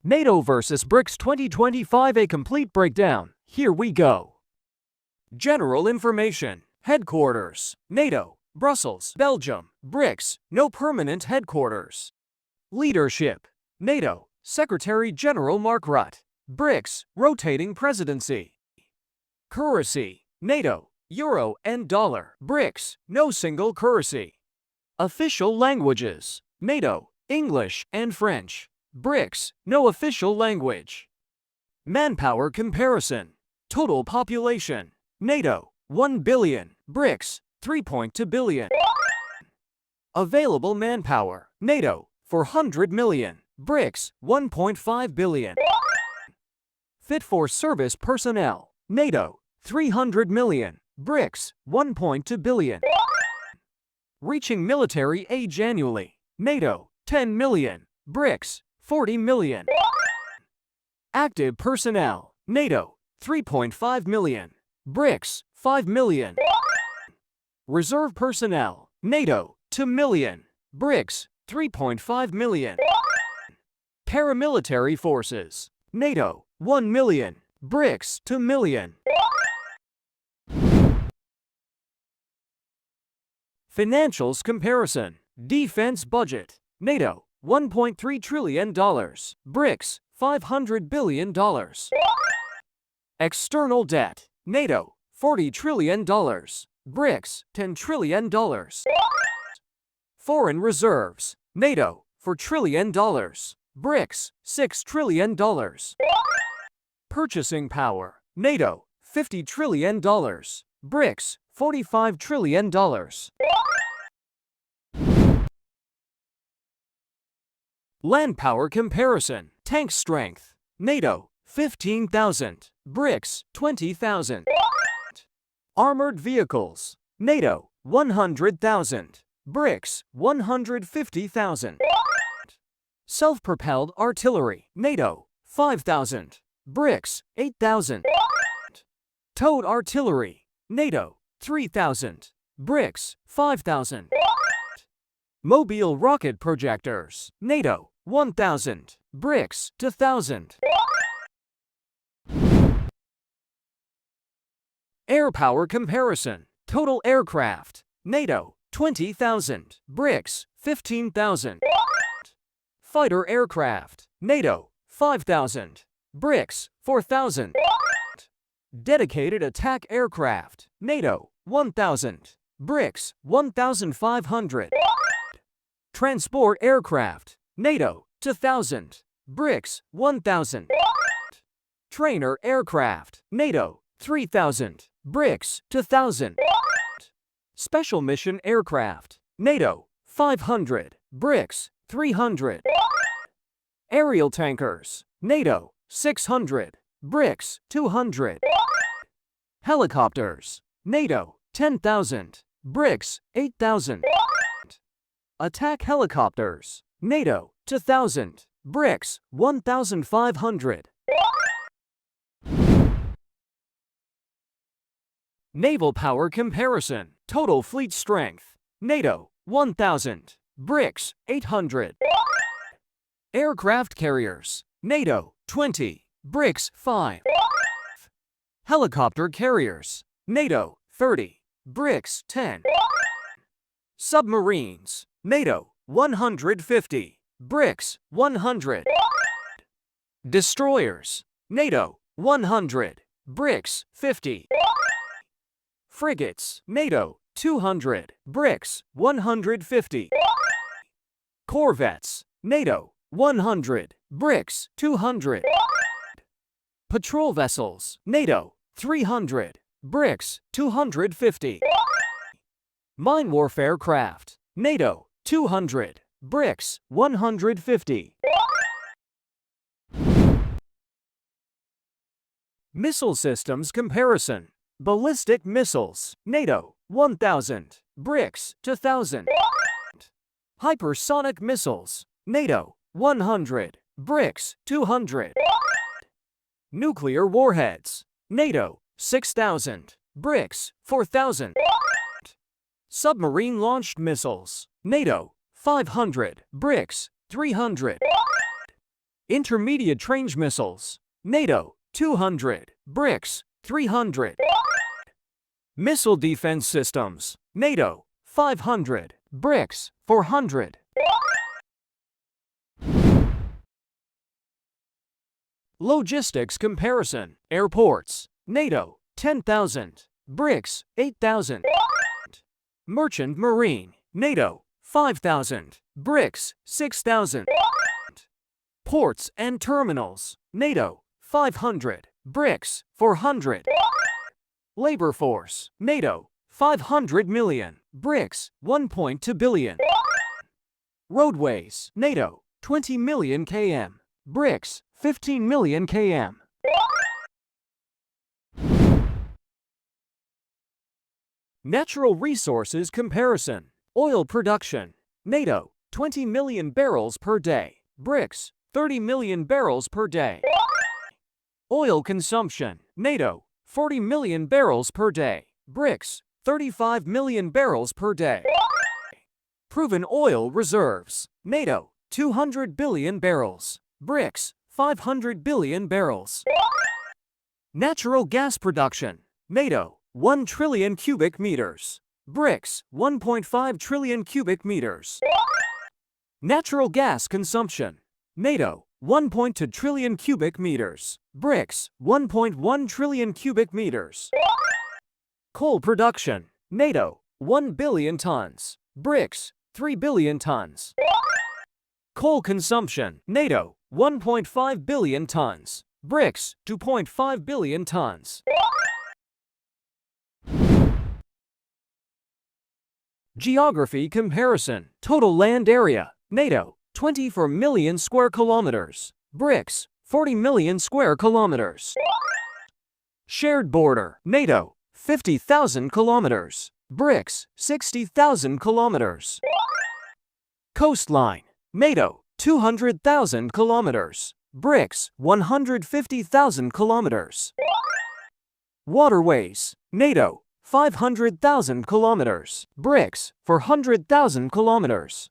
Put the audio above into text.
NATO vs. BRICS 2025, a complete breakdown. Here we go. General information. Headquarters. NATO, Brussels, Belgium. BRICS, no permanent headquarters. Leadership. NATO, Secretary General Mark Rutte. BRICS, rotating presidency. Currency. NATO, Euro and Dollar. BRICS, no single currency. Official languages. NATO, English and French. BRICS, no official language. Manpower comparison. Total population. NATO, 1 billion. BRICS, 3.2 billion. Available manpower. NATO, 400 million. BRICS, 1.5 billion. Fit for service personnel. NATO, 300 million. BRICS, 1.2 billion. Reaching military age annually. NATO, 10 million. BRICS, 40 million. Active personnel. NATO, 3.5 million. BRICS, 5 million. Reserve personnel. NATO, 2 million. BRICS, 3.5 million. Paramilitary forces. NATO, 1 million. BRICS, 2 million. Financials comparison. Defense budget. NATO, $1.3 trillion. BRICS, $500 billion. External debt. NATO, $40 trillion. BRICS, $10 trillion. Foreign reserves. NATO, $4 trillion. BRICS, $6 trillion. Purchasing power. NATO, $50 trillion. BRICS, $45 trillion. Land power comparison. Tank strength. NATO, 15,000. BRICS, 20,000. Armored vehicles. NATO, 100,000. BRICS, 150,000. Self-propelled artillery. NATO, 5,000. BRICS, 8,000. Towed artillery. NATO, 3,000. BRICS, 5,000. Mobile rocket projectors. NATO, 1,000. BRICS, 2,000. Air power comparison. Total aircraft. NATO, 20,000. BRICS, 15,000. Fighter aircraft. NATO, 5,000. BRICS, 4,000. Dedicated attack aircraft. NATO, 1,000. BRICS, 1,500. Transport aircraft. NATO, 2,000. BRICS, 1,000. Trainer aircraft. NATO, 3,000. BRICS, 2,000. Special mission aircraft. NATO, 500. BRICS, 300. Aerial tankers. NATO, 600. BRICS, 200. Helicopters. NATO, 10,000. BRICS, 8,000. Attack helicopters. NATO, 2,000. BRICS, 1,500. Naval power comparison. Total fleet strength. NATO, 1,000. BRICS, 800. Aircraft carriers. NATO, 20. BRICS, 5. Helicopter carriers. NATO, 30. BRICS, 10. Submarines. NATO, 150. BRICS, 100. Destroyers. NATO, 100. BRICS, 50. Frigates. NATO, 200. BRICS, 150. Corvettes. NATO, 100. BRICS, 200. Patrol vessels. NATO, 300. BRICS, 250. Mine warfare craft. NATO, 200. BRICS, 150. Missile systems comparison. Ballistic missiles. NATO, 1,000. BRICS, 2,000. Hypersonic missiles. NATO, 100. BRICS, 200. Nuclear warheads. NATO, 6,000. BRICS, 4,000. Submarine-launched missiles. NATO, 500. BRICS, 300. Intermediate range missiles. NATO, 200. BRICS, 300. Missile defense systems. NATO, 500. BRICS, 400. Logistics comparison. Airports. NATO, 10,000. BRICS, 8,000. Merchant Marine. NATO, 5,000. BRICS, 6,000. Ports and terminals. NATO, 500. BRICS, 400. Labor force. NATO, 500 million. BRICS, 1.2 billion. Roadways. NATO, 20 million km. BRICS, 15 million km. Natural resources comparison. Oil production. NATO, 20 million barrels per day. BRICS, 30 million barrels per day. Oil consumption. NATO, 40 million barrels per day. BRICS, 35 million barrels per day. Proven oil reserves. NATO, 200 billion barrels. BRICS, 500 billion barrels. Natural gas production. NATO, 1 trillion cubic meters. BRICS, 1.5 trillion cubic meters. Natural gas consumption. NATO, 1.2 trillion cubic meters. BRICS, 1.1 trillion cubic meters. Coal production. NATO, 1 billion tons. BRICS, 3 billion tons. Coal consumption. NATO, 1.5 billion tons. BRICS, 2.5 billion tons. Geography comparison. Total land area. NATO, 24 million square kilometers. BRICS, 40 million square kilometers. Shared border. NATO, 50,000 kilometers. BRICS, 60,000 kilometers. Coastline. NATO, 200,000 kilometers. BRICS, 150,000 kilometers. Waterways. NATO, 500,000 kilometers. BRICS, 400,000 kilometers.